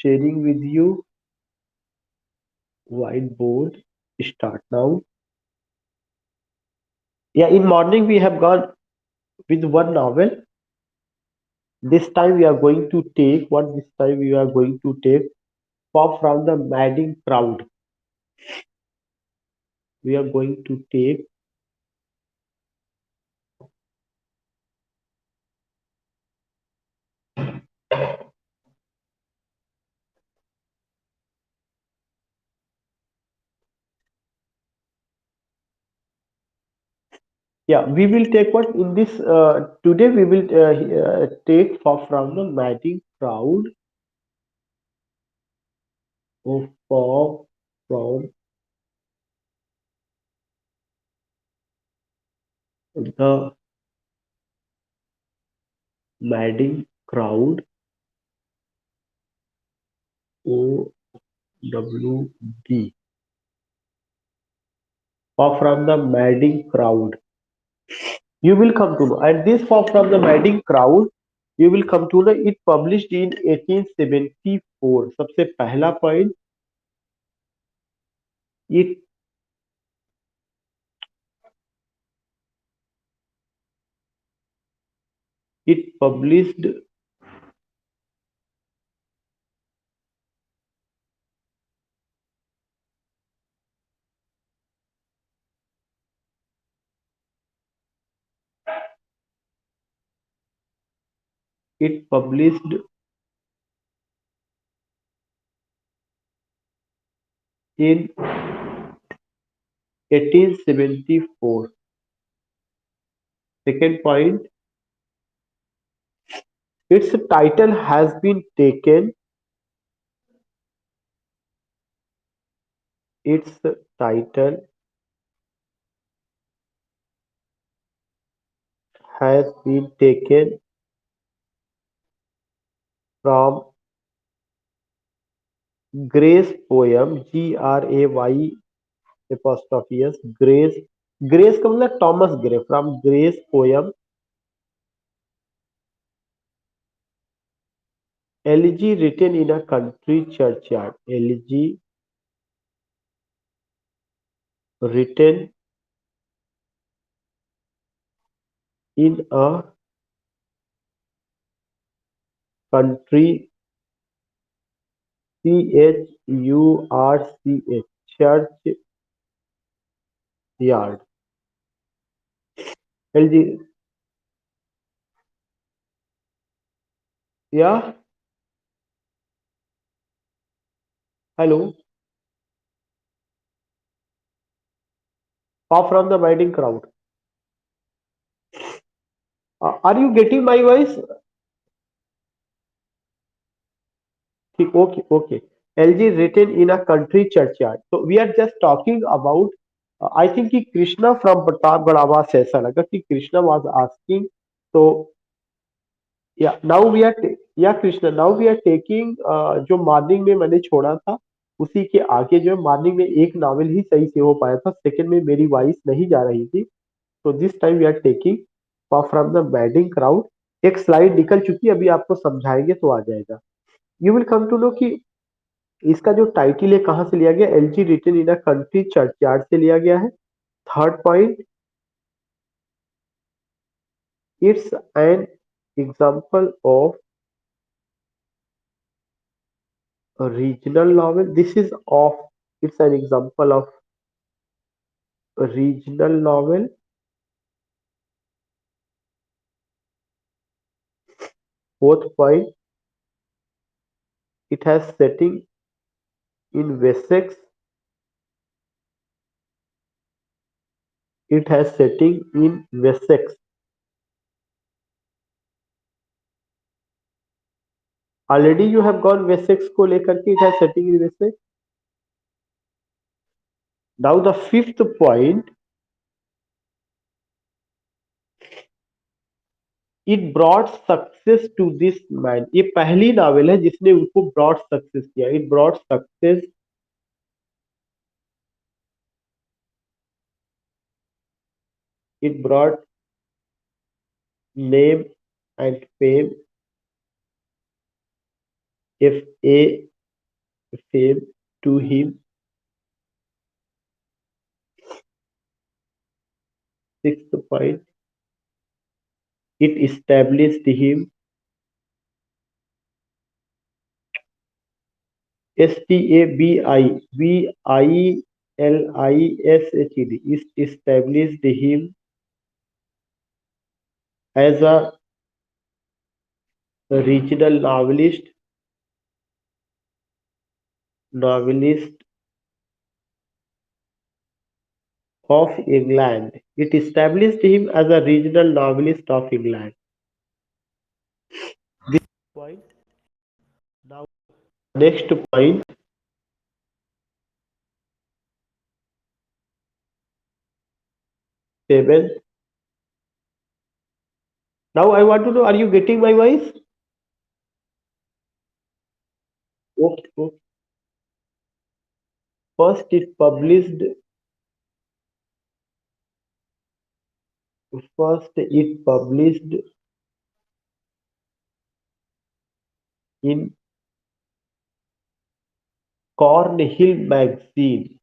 sharing with you whiteboard. Start now. Yeah, in morning we have gone with one novel. This time we are going to take what this time we are going to take from the madding crowd. We are going to take, yeah, we will take what in this today we will take from the madding crowd of from the madding crowd. OWD, or from the madding crowd. You will come to know. And this from the madding crowd, you will come to know it published in 1874. सबसे पहला point, it it published it published in 1874. Second point, its title has been taken. Its title has been taken from Gray's poem. Gray apostrophe S. Gray's का मतलब Thomas Gray, from Gray's poem Elegy written in a country churchyard. Elegy written in a country church yard. Elegy, yeah. Hello. Far from the madding crowd. Are you getting my voice? ठीक, okay, okay. LG is written in a country churchyard. So we are just talking about. I think कि Krishna from Pratapgarh से ऐसा लगा कि Krishna was asking. So yeah, now we are yeah Krishna. Now we are taking जो morning में मैंने छोड़ा था उसी के आगे जो है मॉर्निंग में एक नावल ही सही से हो पाया था. सेकंड में मेरी वॉइस नहीं जा रही थी. तो this time we are taking from the madding crowd. एक स्लाइड निकल चुकी है, अभी आपको समझाएंगे तो आ जाएगा. You will come to know कि इसका जो टाइटल है कहां से लिया गया. Elegy written in a country churchyard से लिया गया है. Third point, it's an example of regional novel. This is of it's an example of regional novel. Fourth point, it has setting in Wessex. It has setting in Wessex. Already you have gone Wessex को लेकर के. It has setting in Wessex. Now the fifth point, it brought success to this man. ये पहली novel है जिसने उनको brought success किया. It brought success. It brought name and fame. FAME fame to him. Sixth point, it established him. Stablished, it established him as a regional novelist of England. It established him as a regional novelist of England. This point. Now, next point, seven. Now I want to know, are you getting my voice? Okay, okay. First, it published in Cornhill magazine.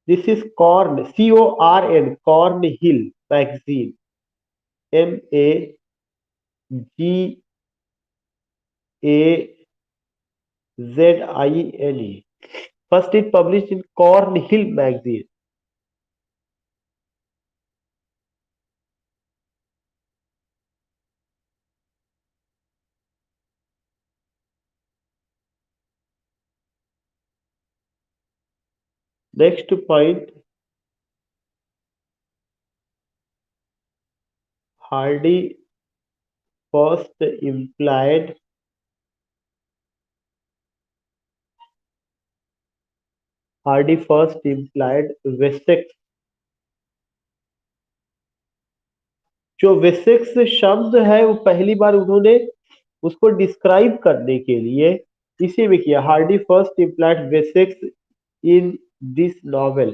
This is Corn, Cornhill magazine. Magazine. First, it published in Cornhill magazine. Next point, Hardy first implied Wessex. जो Wessex शब्द है वो पहली बार उन्होंने उसको describe करने के लिए इसी में किया. Hardy first implied Wessex in this novel.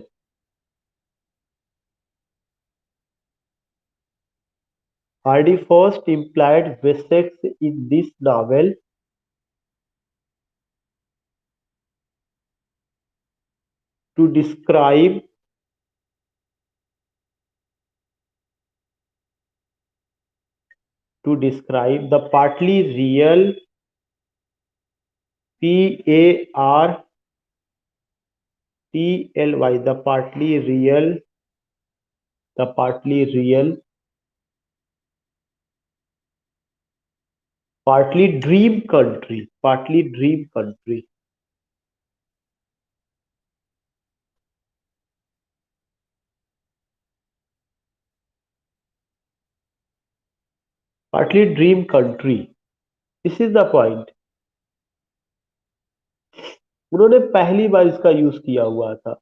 Hardy first implied Wessex in this novel to describe the partly real PARTLY, the partly dream country, this is the point. उन्होंने पहली बार इसका यूज किया हुआ था.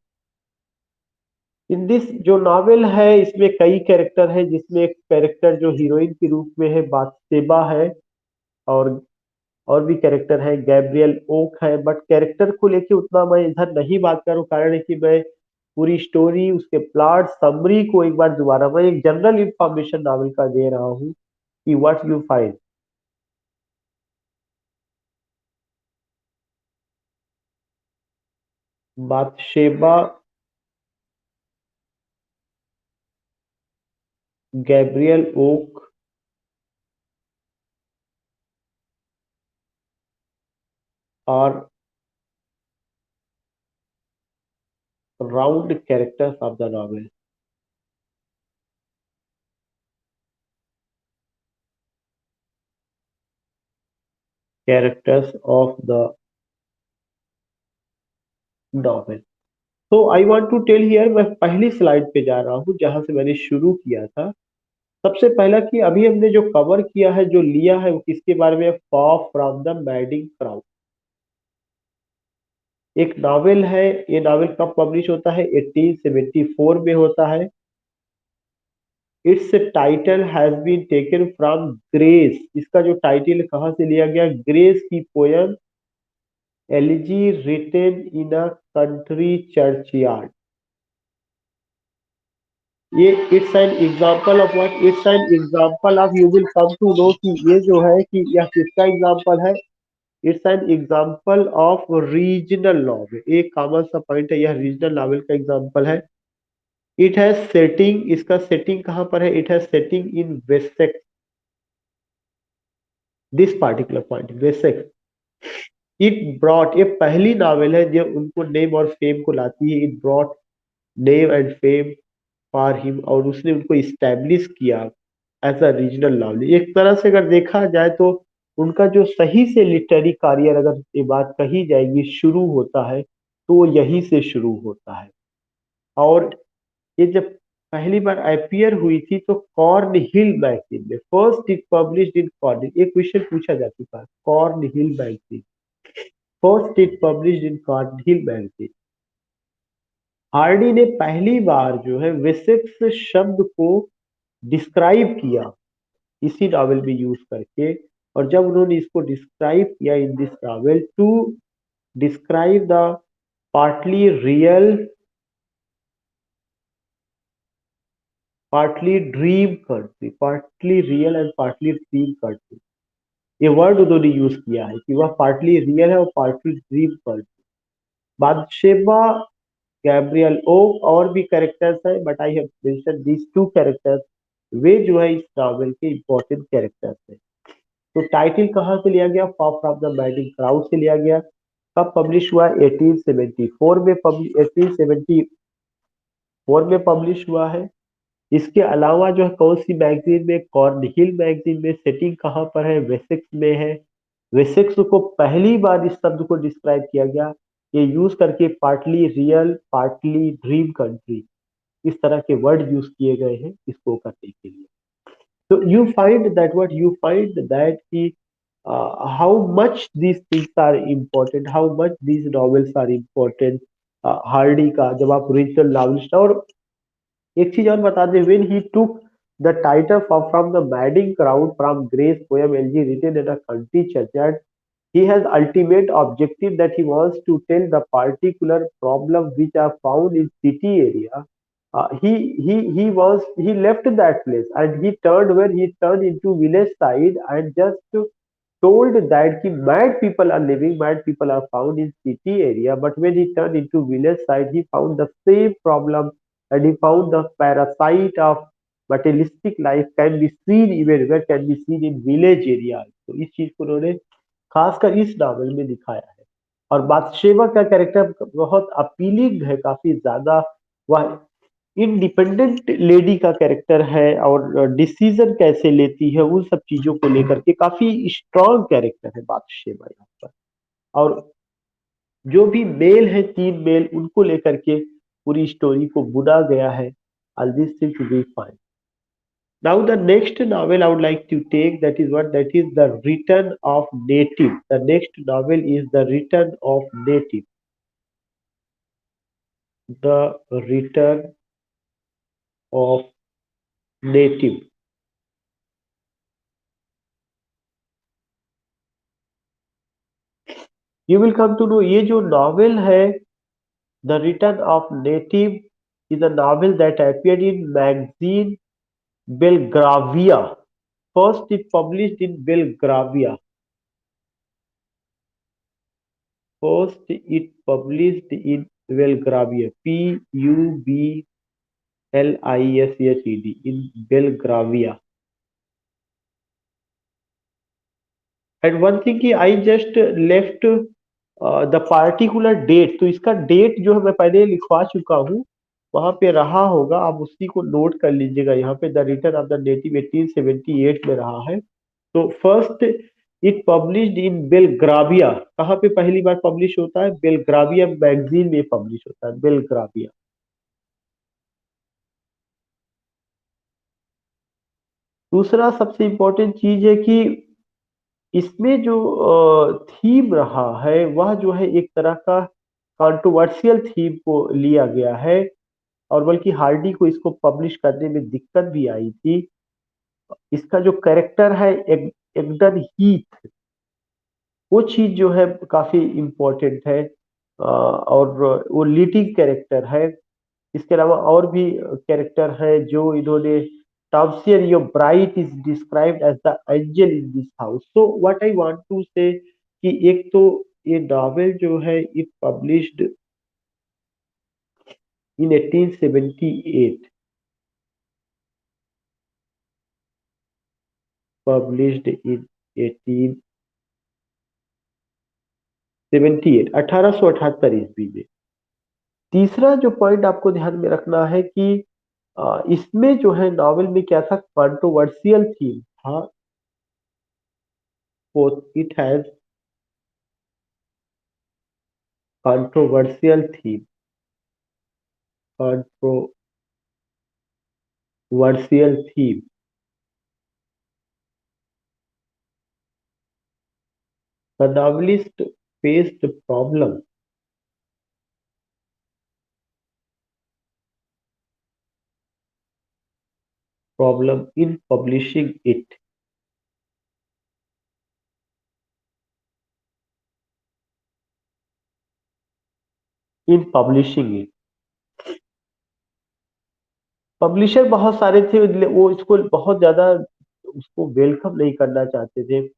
इन दिस जो novel है इसमें कई कैरेक्टर है, जिसमें एक कैरेक्टर जो हीरोइन के रूप में है बाथशेबा है, और भी कैरेक्टर है, गैब्रियल ओक है. बट कैरेक्टर को लेके उतना मैं इधर नहीं बात करूं, कारण है कि मैं पूरी स्टोरी, उसके प्लॉट समरी को एक बार दोबारा मैं एक जनरल इंफॉर्मेशन नॉवेल का दे रहा हूं कि what you find. Bathsheba, Gabriel Oak और round characters of the novel. Characters of the novel. So I want to tell here, मैं पहली स्लाइड पे जा रहा हूँ जहां से मैंने शुरू किया था. सबसे पहला कि अभी हमने जो कवर किया है, जो लिया है, वो किसके बारे में? For from the madding crowd. एक नॉवेल है. ये नॉवेल कब पब्लिश होता है? 1874 में होता है. Its title has been taken from Gray's. इसका जो टाइटल कहाँ से लिया गया? ग्रेस की poem elegy written in a country churchyard. ये it's an example of what? It's an example of, you will come to know कि ये जो है कि यह किसका एग्जांपल है? It's an example of regional novel, एक कॉमन सा पॉइंट है, यह रीजनल नॉवेल का एग्जाम्पल है। इट हैज सेटिंग, इसका सेटिंग कहाँ पर है? It has setting in Wessex, this particular point Wessex. It brought, ये पहली नॉवेल है जो उनको नेम और फेम को लाती है। It brought name and fame for him, और उसने उनको इस्टेब्लिश किया एज अ रीजनल नॉवेल। एक तरह से अगर देखा जाए तो उनका जो सही से लिटरेरी करियर, अगर ये बात कही जाएगी, शुरू होता है तो वो यहीं से शुरू होता है। और ये जब पहली बार अपीयर हुई थी तो कॉर्न हिल मैगजीन में, first it published in corn, एक क्वेश्चन पूछा जा चुका है, corn hill magazine, first it published in corn hill magazine. Hardy ने पहली बार जो है वेसेक्स शब्द को डिस्क्राइब किया इसी नॉवेल में यूज करके। और जब उन्होंने इसको डिस्क्राइब किया in this novel to describe the partly real partly dream country, partly real and partly dream country, ये वर्ड उन्होंने यूज किया है कि वह पार्टली रियल है और partly dream country. Bathsheba, Gabriel Oak, और भी कैरेक्टर्स है, but I have mention these two characters, वे जो है इस नॉवेल के इंपॉर्टेंट कैरेक्टर्स है। तो टाइटल कहाँ से लिया गया? Far from the madding crowd से लिया गया। कब पब्लिश हुआ? 1874 में, 1874 में पब्लिश हुआ है। इसके अलावा जो है कौन सी मैगजीन में? कॉर्नहिल मैगजीन में। सेटिंग कहाँ पर है? वेसेक्स में है। वेसेक्स को पहली बार इस शब्द को डिस्क्राइब किया गया, ये यूज करके partly real partly dream country, इस तरह के वर्ड यूज किए गए हैं इसको करने के लिए। तो you find that, what you find that कि how much these things are important, how much these novels are important। Hardy का जब आप रीजनल नॉवेलिस्ट, और एक चीज और बता दें, when he took the title from the madding crowd from Gray's poem LG written in a country churchyard, he has ultimate objective that he wants to tell the particular problem which are found in city area. He left that place and he turned, where he turned into village side and just told that ki mad people are living, mad people are found in city area. But when he turned into village side, he found the same problem, and he found the parasite of materialistic life can be seen even where can be seen in village area। तो इस चीज को उन्होंने खासकर इस novel में दिखाया है। और बादशेवा का कैरेक्टर बहुत अपीलिंग है, काफी ज्यादा। वह इंडिपेंडेंट लेडी का कैरेक्टर है, और डिसीजन कैसे लेती है उन सब चीजों को लेकर के काफी स्ट्रांग कैरेक्टर है बादशेवा यहाँ पर। और जो भी मेल है, तीन मेल, उनको लेकर के पूरी स्टोरी को बुना गया है। All this things we find. Now the next novel I would like to take, that is what, that is the Return of Native. The next novel is the Return of Native. The Return of Native. You will come to know ये जो novel है, The Return of Native, is a novel that appeared in magazine Belgravia. First it published in Belgravia. First it published in Belgravia. Lished in Belgravia. And one thing कि I just left the particular date, तो इसका date जो है मैं पहले लिखवा चुका हूँ, वहां पे रहा होगा, आप उसी को नोट कर लीजिएगा। यहाँ पे the return of the native 1878 में रहा है। तो फर्स्ट इट पब्लिश्ड इन बेलग्राविया, कहाँ पे पहली बार पब्लिश होता है? बेलग्राविया मैगजीन में पब्लिश होता है, बेलग्राविया। दूसरा सबसे इम्पोर्टेंट चीज है कि इसमें जो थीम रहा है वह जो है एक तरह का कंट्रोवर्शियल थीम को लिया गया है, और बल्कि हार्डी को इसको पब्लिश करने में दिक्कत भी आई थी। इसका जो कैरेक्टर है एगडन हीथ, वो चीज जो है काफी इम्पोर्टेंट है, और वो लीडिंग कैरेक्टर है। इसके अलावा और भी कैरेक्टर है जो इन्होंने, Townsend, your bride is described as the angel in this house. So what I want to say, कि एक तो ये नॉवेल जो है it published in 1878, published in 1878, 1878 ईस्वी में। तीसरा जो पॉइंट आपको ध्यान में रखना है कि इसमें जो है नॉवेल में क्या था, कंट्रोवर्शियल थीम था। It has controversial theme, controversial theme. The novelist faced problem in publishing it, in publishing it. Publisher बहुत सारे थे, वो इसको बहुत ज्यादा उसको वेलकम नहीं करना चाहते थे।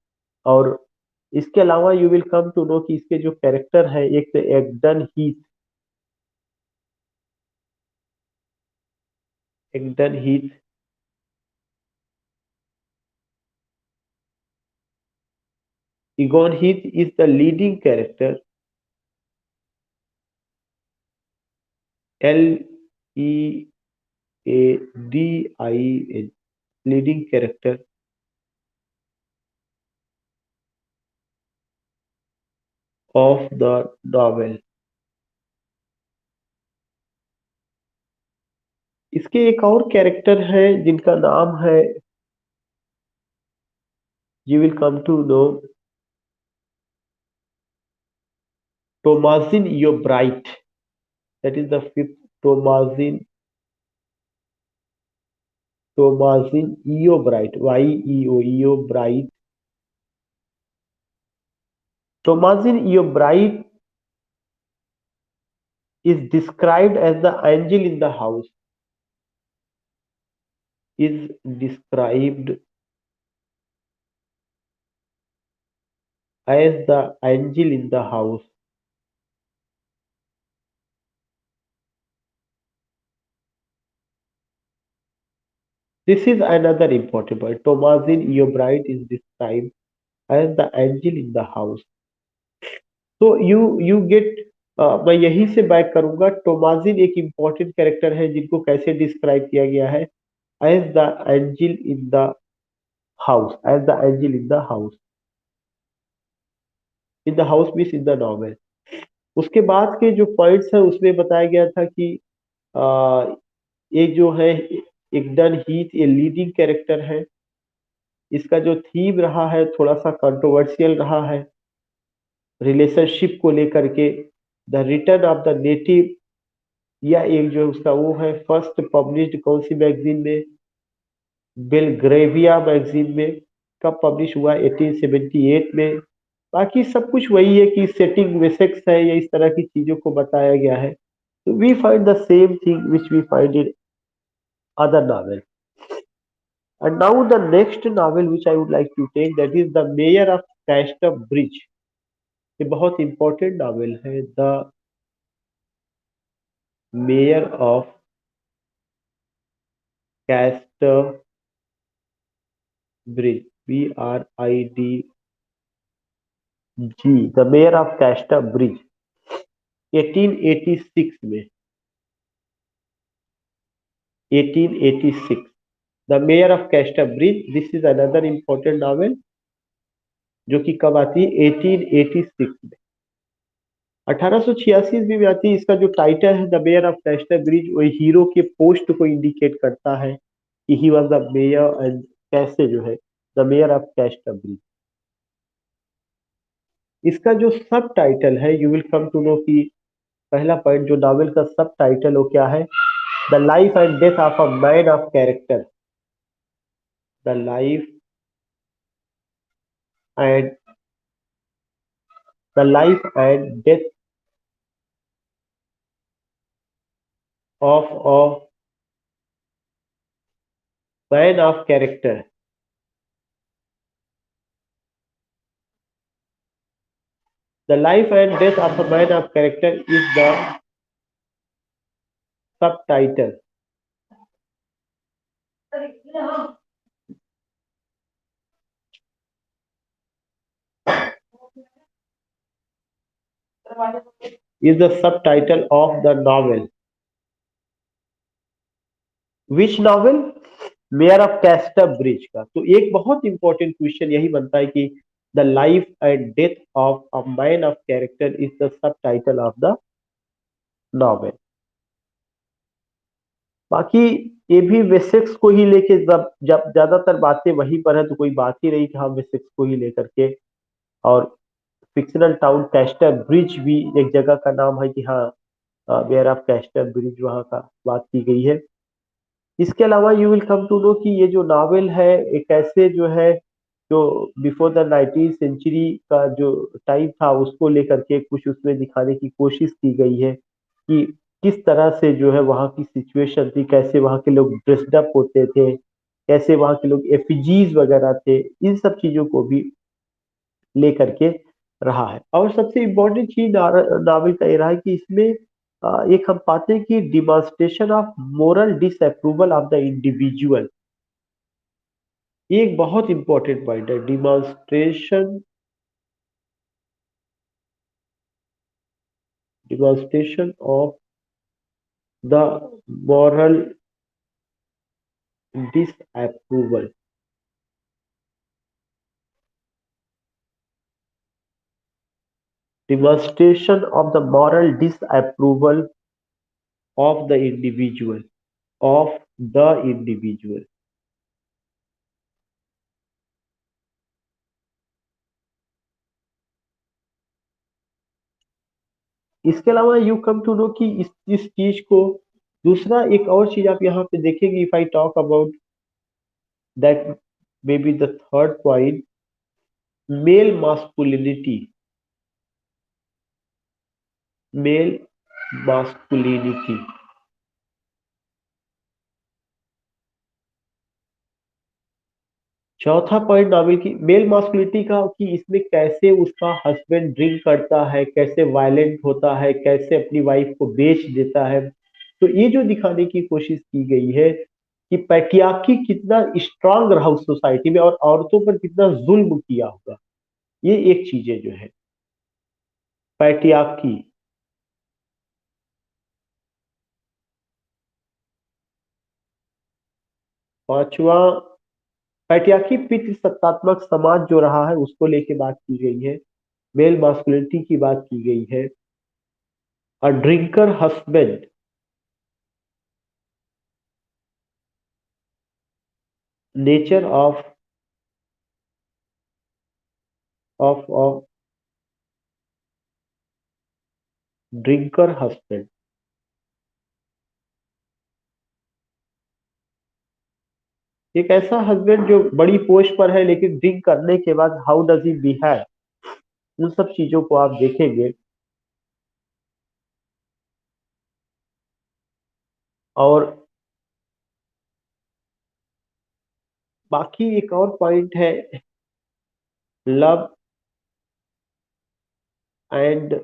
और इसके अलावा you will come to know कि इसके जो कैरेक्टर है, एक तो Egdon Heath, Egdon Heath is the leading character, LEADIN, leading character of the novel. इसके एक और कैरेक्टर है जिनका नाम है, you will come to know, Thomasin Yeobright, that is the fifth. Thomasin, Thomasin Yeobright, YEO bright. Thomasin Yeobright is described as the angel in the house, is described as the angel in the house. This is another important point. Thomasin Eobright is described as the angel in the house. So you get, मैं यहीं से back करूंगा। टोमाजिन एक important character है जिनको कैसे describe किया गया है, as the angel in the house, as the angel in the house. In the house means in the novel. उसके बाद के जो पॉइंट्स है उसमें बताया गया था कि आ, ये जो है एग्डन हीथ ये लीडिंग कैरेक्टर है। इसका जो थीम रहा है थोड़ा सा कंट्रोवर्शियल रहा है रिलेशनशिप को लेकर के। The return of the native, या एक जो उसका वो है फर्स्ट पब्लिश्ड कौन सी मैगजीन में, बेलग्रेविया मैगजीन में। कब पब्लिश हुआ, 1878 में। बाकी सब कुछ वही है कि सेटिंग वेसेक्स है या इस तरह की चीजों को बताया गया है। तो we find the same thing which we find in other novel. And now the next novel which I would like to take, that is The Mayor of Casta Bridge। ये बहुत इंपॉर्टेंट नॉवेल है, the mayor of Casterbridge, BRIDG, the mayor of Casterbridge, 1886 में, 1886। The mayor of Casterbridge, this is another important novel जो कि कब आती है, 1886 में। 1886 ईस्वी में आती है। इसका जो टाइटल है the mayor of Casterbridge, वो हीरो के पोस्ट को इंडिकेट करता है कि he was the mayor, and कैसे जो है the mayor of Casterbridge. इसका जो सब टाइटल है, you will come to know कि पहला पॉइंट जो नॉवेल का सब टाइटल वो क्या है, the life and death of a man of character, the life and the life and death of a man of character. The life and death of a man of character is the subtitle. Is the subtitle of the novel. Which novel? Mayor of castor bridge का। तो एक बहुत important question यही बनता है कि the life and death of a man of character is the sub title of the novel. बाकी ये भी वेसेक्स को ही लेके जब जब ज्यादातर बातें वहीं पर है तो कोई बात ही नहीं कि हाँ वेसेक्स को ही लेकर के। और फिक्शनल टाउन कैस्टर ब्रिज भी एक जगह का नाम है कि हाँ मेयर ऑफ कैस्टर ब्रिज वहाँ का बात की गई है। इसके अलावा you will come to know कि ये जो नावल है एक ऐसे जो है जो बिफोर द 19th सेंचुरी का जो टाइम था उसको लेकर के कुछ उसमें दिखाने की कोशिश की गई है कि किस तरह से जो है वहाँ की सिचुएशन थी, कैसे वहाँ के लोग ड्रेस्ड अप होते थे, कैसे वहाँ के लोग एफिजीज वगैरह थे, इन सब चीजों को भी लेकर के रहा है। और सबसे इम्पोर्टेंट चीज नावल का ये रहा है कि इसमें एक हम पाते हैं कि demonstration of moral disapproval of the individual. ये एक बहुत इंपॉर्टेंट पॉइंट है, demonstration of the moral disapproval. Demonstration of the moral disapproval of the individual, of the individual. इसके अलावा यू कम टू नो कि इस चीज को दूसरा एक और चीज आप यहाँ पे देखेंगे, if I talk about that may be the third point, male masculinity. Male masculinity. चौथा पॉइंट नाविल की मेल मास्कुलिनिटी का कि इसमें कैसे उसका हस्बैंड ड्रिंक करता है, कैसे वायलेंट होता है, कैसे अपनी वाइफ को बेच देता है। तो ये जो दिखाने की कोशिश की गई है कि पैट्रियार्की कितना स्ट्रांग रहा उस सोसाइटी में और औरतों पर कितना जुल्म किया होगा, ये एक चीजें जो है पैट्रियार्की। पांचवा, पैट्रियार्की पितृसत्तात्मक समाज जो रहा है उसको लेके बात की गई है, मेल मास्कुलिनिटी की बात की गई है। A drinker husband, nature of drinker husband. एक ऐसा हस्बैंड जो बड़ी पोस्ट पर है लेकिन ड्रिंक करने के बाद हाउ डज ही बिहेव, उन सब चीजों को आप देखेंगे। और बाकी एक और पॉइंट है, लव एंड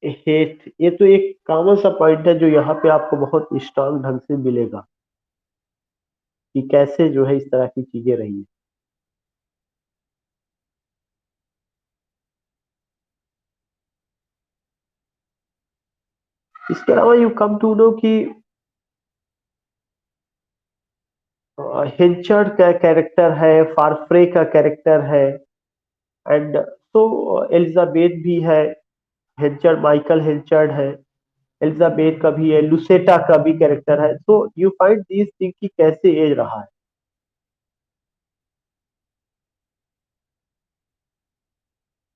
हेट। ये तो एक कॉमन सा पॉइंट है जो यहाँ पे आपको बहुत स्ट्रांग ढंग से मिलेगा कि कैसे जो है इस तरह की चीजें रही है। इसके अलावा यू कम टू नो कि हिंचर्ड का कैरेक्टर है, फारफ्रे का कैरेक्टर है, एंड तो एलिजाबेथ भी है। हिंचर्ड, माइकल हिंचर्ड है, एलिजाबेथ का भी है, लुसेटा का भी कैरेक्टर है। तो यू फाइंड दिस थिंग कि कैसे एज रहा है।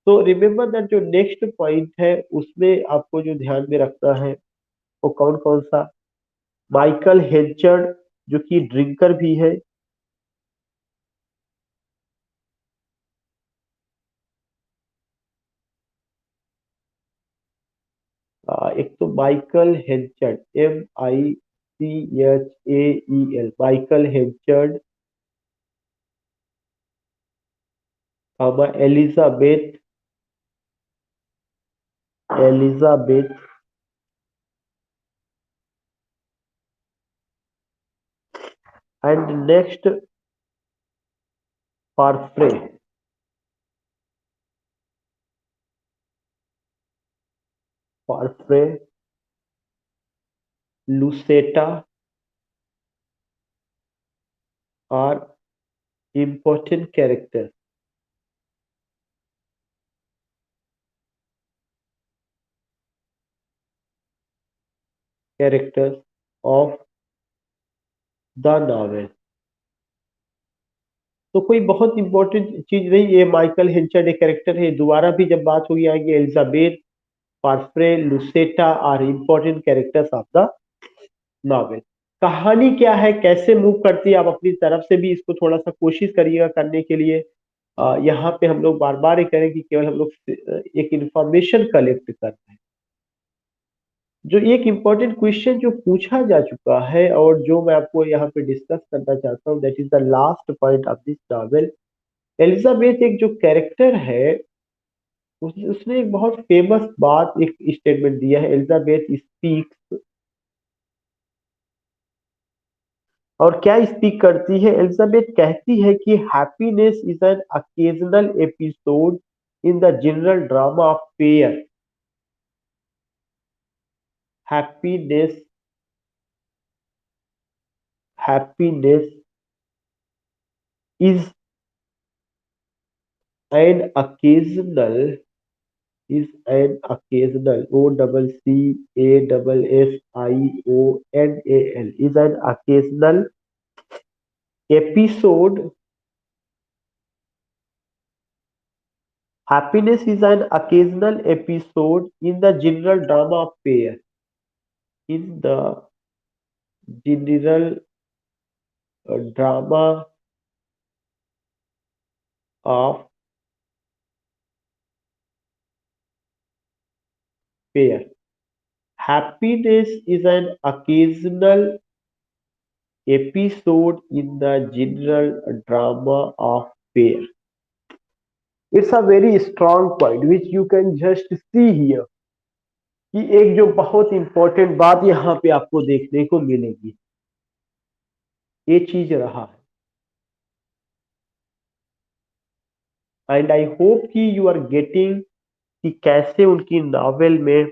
तो रिमेम्बर दैट जो नेक्स्ट पॉइंट है उसमें आपको जो ध्यान में रखना है वो कौन कौन सा, माइकल हेंचर्ड जो कि ड्रिंकर भी है। एक तो Michael Henchard, MICHAEL, Michael Henchard, Elizabeth Elizabeth and next Parfrey. Parfrey, Lucetta are important characters of the novel. तो कोई बहुत इंपॉर्टेंट चीज नहीं, ये माइकल हिंचर्ड एक कैरेक्टर है, दोबारा भी जब बात होगी आएंगे। Elizabeth, Farfrae, Lucetta are important characters of the novel. कहानी क्या है, कैसे मूव करती है, आप अपनी तरफ से भी इसको थोड़ा सा कोशिश करिएगा करने के लिए। यहाँ पे हम लोग बार बार ये करें कि केवल हम लोग एक इंफॉर्मेशन कलेक्ट कर रहे हैं। जो एक इम्पोर्टेंट क्वेश्चन जो पूछा जा चुका है और जो मैं आपको यहाँ पे डिस्कस करना चाहता हूँ, that is the last point of this novel. Elizabeth एक जो कैरेक्टर है, उसने एक बहुत फेमस बात, एक स्टेटमेंट दिया है, एलिजाबेथ स्पीक्स। और क्या स्पीक करती है? एलिजाबेथ कहती है कि happiness is an occasional episode in the general drama of pain. Happiness happiness is an occasional OCCASSIONAL is an occasional episode. Happiness is an occasional episode in the general drama of pair. In the general drama of pair. Happiness is an occasional episode in the general drama of pair. It's a very strong point which you can just see here कि एक जो बहुत important बात यहाँ पे आपको देखने को मिलेगी, ये चीज रहा है। एंड आई होप कि यू आर गेटिंग कि कैसे उनकी नॉवेल में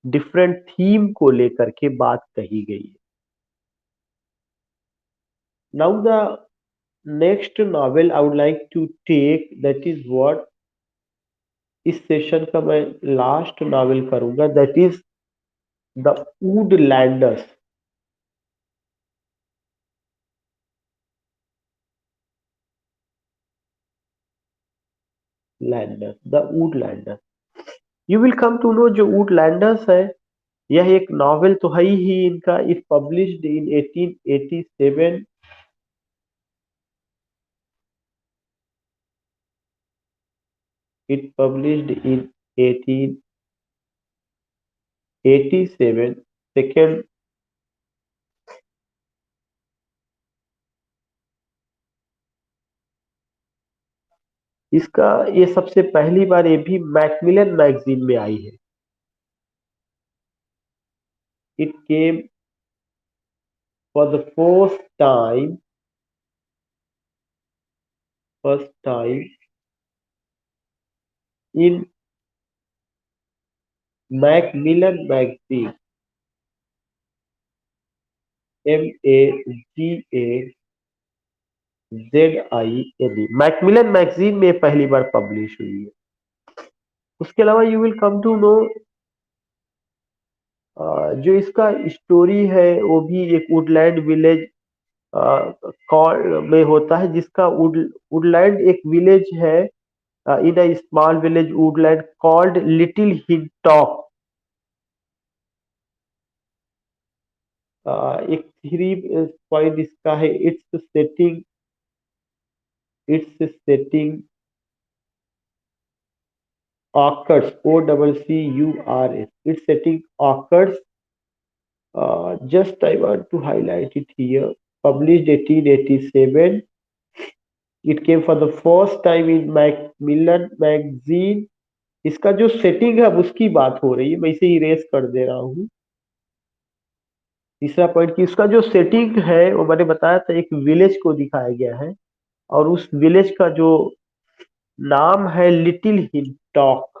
डिफरेंट थीम को लेकर के बात कही गई है। Now the next novel I would like to take, that is what इस सेशन का मैं लास्ट नॉवेल करूंगा, that is the Woodlanders. Landers, the Woodlanders. You will come to know जो वुडलैंडर्स है, यह एक नॉवेल तो है ही इनका। It published in 1887। It published in 1887। Second, इसका ये सबसे पहली बार ये भी मैकमिलन मैगजीन में आई है। It came for the first time in Macmillan magazine, MAGZIN, Macmillan magazine में पहली बार पब्लिश हुई है। उसके अलावा you will come to know जो इसका स्टोरी है वो भी एक वुडलैंड विलेज में होता है, जिसका वुडलैंड एक विलेज है, in a small village woodland called Little Hilltop. एक थ्री पॉइंट इसका है, it's setting occurs, OCCURS, its setting occurs, just I want to highlight it here, published 1887. It came for the first time in Macmillan magazine इसका जो setting है अब उसकी बात हो रही है, मैं इसे इरेज कर दे रहा हूँ। तीसरा पॉइंट कि इसका जो सेटिंग है वो मैंने बताया था, एक विलेज को दिखाया गया है, और उस विलेज का जो नाम है Little Hintock.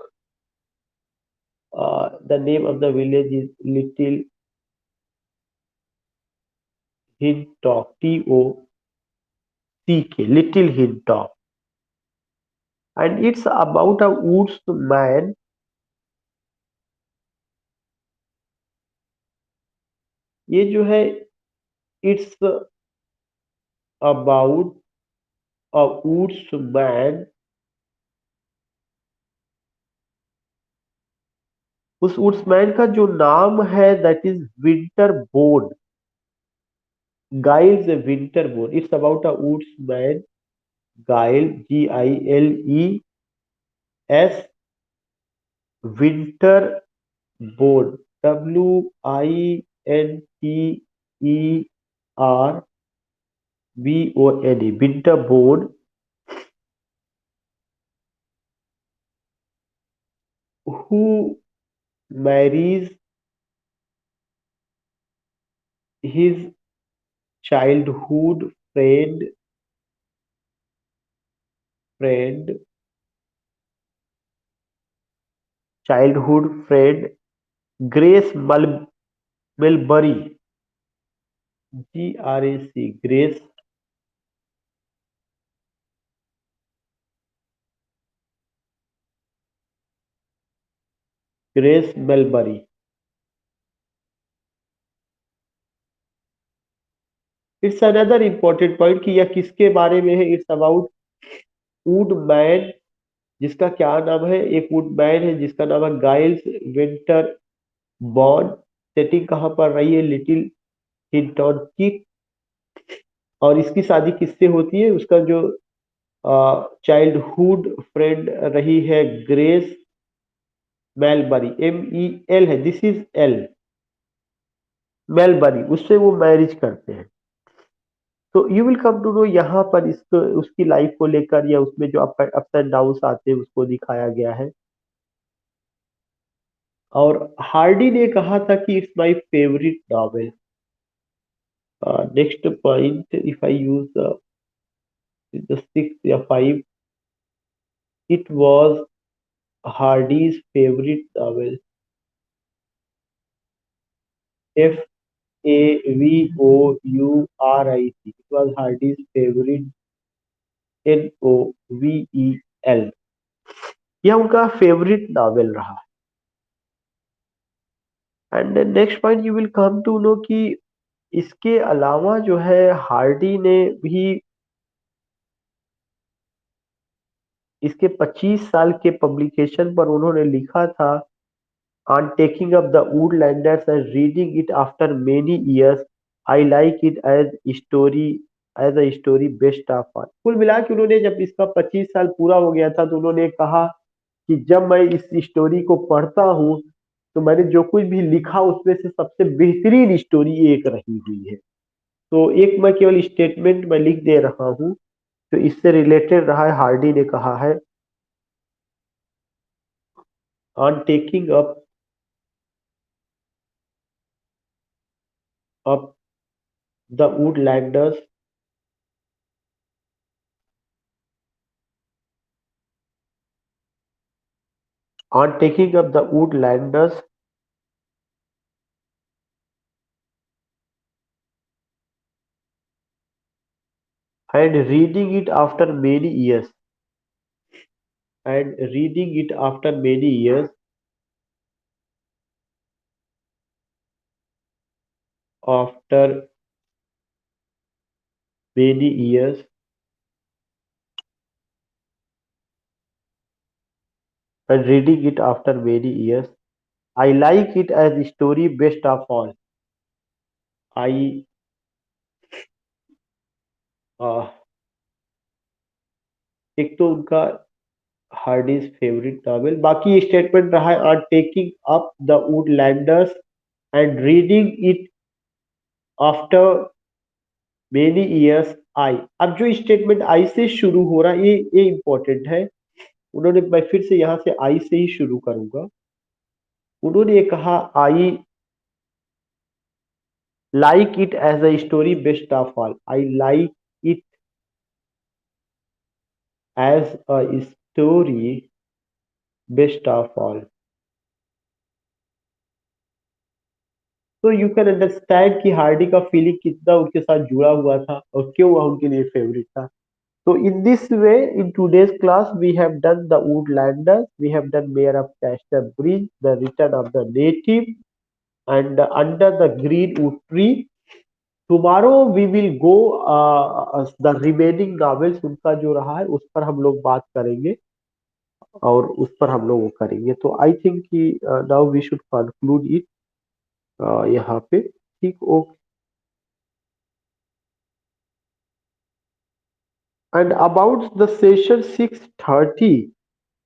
The name of the village is Little Hintock, TOCK, Little Hintock. And it's about a woods man. ये जो है, it's about a woods man. उस वुड्समैन का जो नाम है that is Winterborne, Giles Winterborne. It's about a woodsman गाइल, GILES, Winterborne, WINTERBORN, Winterborne, who marries his childhood friend childhood friend Grace Melbury, GRAC, Grace Melbury। It's another important point कि यह किसके बारे में है। It's about woodman, जिसका क्या नाम है, एक वुडमैन है जिसका नाम है गाइल्स विंटर बॉर्न। सेटिंग कहाँ पर रही है, लिटिल हिंटन की। और इसकी शादी किससे होती है, उसका जो चाइल्डहुड फ्रेंड रही है ग्रेस मेलबरी, MEL है, दिस इज L, मेलबरी, उससे वो मैरिज करते हैं। तो you will come to know यहाँ पर इसको, उसकी लाइफ को लेकर या उसमें जो अप्स एंड डाउन्स आते हैं उसको दिखाया गया है। और हार्डी ने कहा था कि it's my favourite novel. Next point, if I use the 6 या 5, it was Hardy's favourite novel. FAVOURIC, it was Hardy's favourite, NOVEL। यह उनका फेवरेट नॉवेल रहा। And next point you will come to know कि इसके अलावा जो है Hardy ने भी इसके 25 साल के पब्लिकेशन पर उन्होंने लिखा था, on taking up the Woodlanders and reading it after many years, I like it as a story best of all. कुल मिला के उन्होंने जब इसका 25 साल पूरा हो गया था तो उन्होंने कहा कि जब मैं इस स्टोरी को पढ़ता हूँ तो मैंने जो कुछ भी लिखा उसमें से सबसे बेहतरीन स्टोरी एक रही हुई है। तो एक मैं केवल स्टेटमेंट में लिख दे रहा हूँ, तो इससे रिलेटेड रहा है। हार्डी ने कहा है, on taking up the Woodlanders on taking up the woodlanders and reading it after many years and reading it after many years after many years and reading it after many years, I like it as a story best of all। I एक तो उनका Hardy's favourite novel, बाकी statement रहा है on taking up the Woodlanders and reading it after many years, I. अब जो statement आई से शुरू हो रहा है ये इंपॉर्टेंट है। उन्होंने, मैं फिर से यहाँ से आई से ही शुरू करूंगा। उन्होंने कहा, I like it as a story best of all, I like it as a story best of all. तो यू कैन अंडरस्टैंड कि हार्डी का फीलिंग कितना उनके साथ जुड़ा हुआ था और क्यों वह उनके लिए फेवरेट था। So in this way, in today's class, we have done the Woodlanders, we have done Mayor of Chester Bridge, the Return of the Native, and Under the Green Wood Tree. Tomorrow we will go the remaining novels, उनका जो रहा है उस पर हम लोग बात करेंगे और उस पर हम लोग वो करेंगे। तो आई थिंक कि now we should conclude it यहाँ पे। ठीक, okay. And about the session 6:30,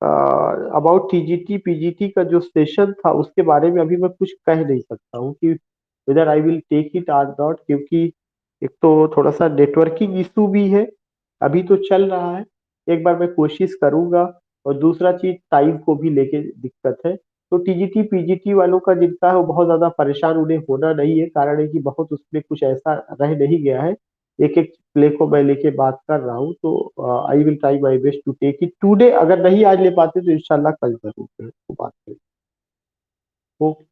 about TGT PGT का जो सेशन था उसके बारे में अभी मैं कुछ कह नहीं सकता हूँ कि whether I will take it or not, क्योंकि एक तो थोड़ा सा नेटवर्किंग इशू भी है, अभी तो चल रहा है। एक बार मैं कोशिश करूंगा, और दूसरा चीज टाइम को भी लेके दिक्कत है। तो टीजीटी पीजीटी वालों का जितना है वो बहुत ज्यादा परेशान उन्हें होना नहीं है, कारण है कि बहुत उसमें कुछ ऐसा रह नहीं गया है। एक एक प्ले को मैं लेके बात कर रहा हूँ, तो I will try my best to take it today. अगर नहीं आज ले पाते तो इंशाल्लाह कल जरूर बात करें। ओके।